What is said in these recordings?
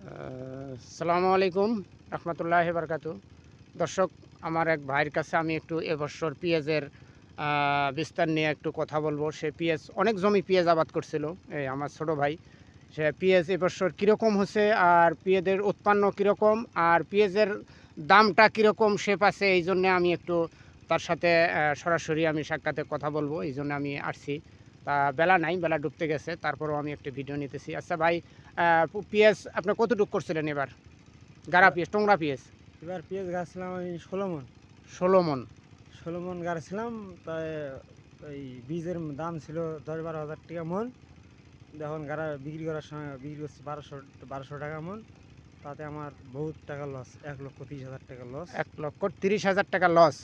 আসসালামু আলাইকুম রহমতুল্লাহি বারকাতু। দর্শক, আমার এক ভাইয়ের কাছে আমি একটু এবছর পেঁয়াজের বিস্তার নিয়ে একটু কথা বলবো। সে পেঁয়াজ অনেক জমি পেঁয়াজ আবাদ করছিল, এই আমার ছোট ভাই। সে পেঁয়াজ এবছর কীরকম হচ্ছে আর পেঁয়াজের উৎপন্ন কীরকম আর পেঁয়াজের দামটা কীরকম সে পাচ্ছে, এই জন্যে আমি একটু তার সাথে সরাসরি আমি সাক্ষাতে কথা বলবো, এই জন্য আমি আসছি। তা বেলা নাই, বেলা ডুবতে গেছে, তারপরেও আমি একটা ভিডিও নিতেছি। আচ্ছা ভাই, পেঁয়াজ আপনি কতটুকু করছিলেন এবার? গাড়া এবার পেঁয়াজ, টোংরা পেঁয়াজ? এবার পেঁয়াজ গাছছিলাম আমি 16 মন। 16 মন। 16 মন গাড়ছিলাম। তাই ওই বীজের দাম ছিল 10-12 হাজার টাকা মন। যখন গাড়া বিক্রি করার সময় বিক্রি করছি 1200 টাকা মন। তাতে আমার বহুত টাকা লস, 1,30,000 টাকা লস। 1,30,000 টাকা লস?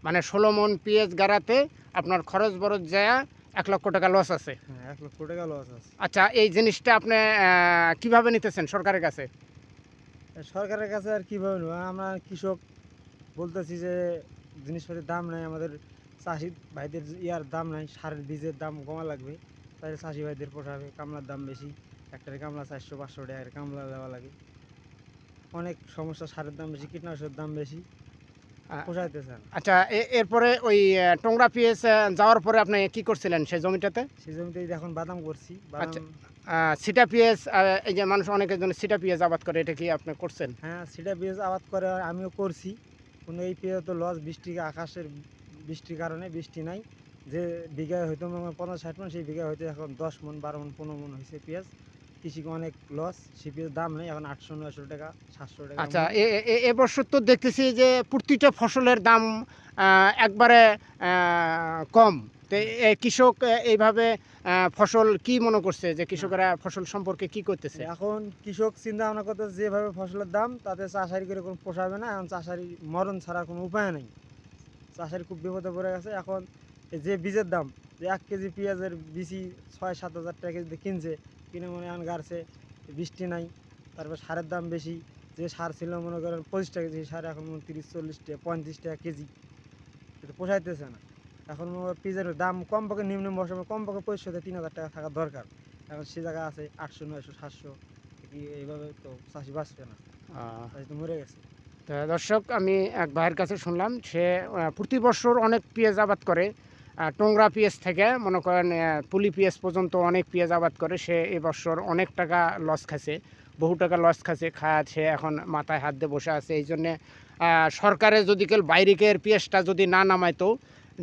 মানে 16 মন পেঁয়াজ গাড়াতে আপনার খরচ বরচ যায় 1,00,000 টাকা লস আছে? হ্যাঁ, 1,00,000 টাকা লস আছে। আচ্ছা, এই জিনিসটা আপনি কিভাবে নিতেছেন সরকারের কাছে? সরকারের কাছে আর কীভাবে নেব? আমরা কৃষক বলতেছি যে জিনিসপত্রের দাম নাই, আমাদের চাষি ভাইদের ইয়ার দাম নাই, সারের বীজের দাম কমা লাগবে, তাহলে চাষি ভাইদের পোষাবে। কামলার দাম বেশি, একটারে কামলা 400-500 টাকার কামলা দেওয়া লাগে। অনেক সমস্যা, সারের দাম বেশি, কীটনাশকের দাম বেশি, আ পোষাইতেছে না। আচ্ছা, এরপরে ওই টোংরা পেঁয়াজ যাওয়ার পরে আপনি কি করছিলেন সেই জমিটাতে? সেই জমিতে এই যে এখন বাদাম করছি, আচ্ছা, বাদাম। সিটা পেঁয়াজ, এই যে মানুষ অনেকের জন্য সিটা পেঁয়াজ আবাদ করে, এটা কি আপনি করছেন? হ্যাঁ, সেটা বীজ আবাদ করে আমিও করছি, কিন্তু এই পেঁয়াজ তো লস। আকাশের বৃষ্টির কারণে বৃষ্টি নাই। যে বিঘায় হয়তো 50-60 মন, সেই বিঘায় হয়তো এখন 10 মন, 12 মন, 15 মন হয়েছে পেঁয়াজ। কৃষিকে অনেক লস। সেই পেঁয়াজ দাম নেই এখন, 800-900 টাকা, 700 টাকা আচ্ছা, মন। এবছর তো দেখতেছি যে প্রতিটা ফসলের দাম একবারে কম। তো কৃষক এইভাবে ফসল কি মনে করছে যে কৃষকেরা ফসল সম্পর্কে কি করতেছে? এখন কৃষক চিন্তা ভাবনা করতে যেভাবে ফসলের দাম, তাতে চাষারি করে কোনো পোষাবে না। এখন চাষারি মরণ ছাড়া কোনো উপায় নেই। চাষারি খুব বিপদে পড়ে গেছে এখন। এই যে বীজের দাম, যে 1 কেজি পেঁয়াজের বিচি 6-7 হাজার টাকা কেজিতে কিনছে, কিনে মনে এখন গাড়ছে। বৃষ্টি নাই, তারপর সারের দাম বেশি। যে সার ছিল মনে করেন 25 টাকা কেজি, সার এখন 30-40 টাকা, 35 টাকা কেজি। এটা পোষাইতেছে না। এখন মনে করেন পেঁয়াজের দাম কমপক্ষে নিম্ন মৌসুমে কমপক্ষে 2500-3000 টাকা থাকা দরকার। এখন সে জায়গায় আছে 800-900-700। কি এইভাবে তো চাষি বাঁচবে না, চাষি তো মরে গেছে। তা দর্শক, আমি এক ভাইয়ের কাছে শুনলাম, সে প্রতি বছর অনেক পেঁয়াজ আবাদ করে। টোংরা পেঁয়াজ থেকে মনে করেন পুলি পেঁয়াজ পর্যন্ত অনেক পেঁয়াজ আবাদ করে। সে এবছর অনেক টাকা লস খাচ্ছে, বহু টাকা লস খাচ্ছে, সে এখন মাথায় হাত দিয়ে বসে আছে। এই জন্যে সরকারে যদি কেউ বাইরের পেঁয়াজটা যদি না নামাইতো,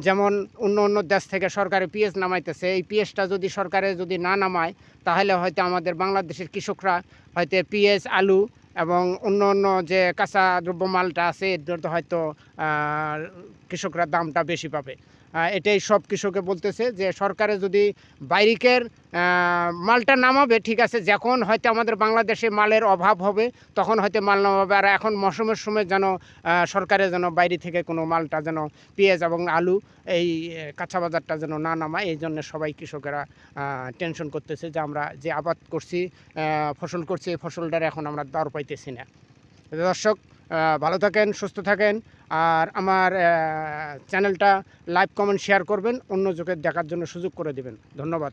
যেমন অন্য অন্য দেশ থেকে সরকারে পেঁয়াজ নামাইতেছে, এই পেঁয়াজটা যদি সরকারে যদি না নামায়, তাহলে হয়তো আমাদের বাংলাদেশের কৃষকরা হয়তো পেঁয়াজ, আলু এবং অন্য অন্য যে কাঁচা দ্রব্য মালটা আছে, এর তো হয়তো কৃষকরা দামটা বেশি পাবে। এটাই সব কৃষকে বলতেছে যে সরকারে যদি বাইরের মালটা নামাবে, ঠিক আছে, যখন হয়তো আমাদের বাংলাদেশে মালের অভাব হবে তখন হয়তো মাল নামাবে। আর এখন মৌসুমের সময় যেন সরকারে যেন বাইরে থেকে কোনো মালটা যেন পেঁয়াজ এবং আলু এই কাঁচা বাজারটা যেন না নামায়। এই জন্য সবাই কৃষকেরা টেনশন করতেছে যে আমরা যে আবাদ করছি, ফসল করছি, এই ফসলটার এখন আমরা দর পাইতেছি না। দর্শক, ভালো থাকেন, সুস্থ থাকেন, আর আমার চ্যানেলটা লাইক, কমেন্ট, শেয়ার করবেন, অন্য চোখে দেখার জন্য সুযোগ করে দেবেন। ধন্যবাদ।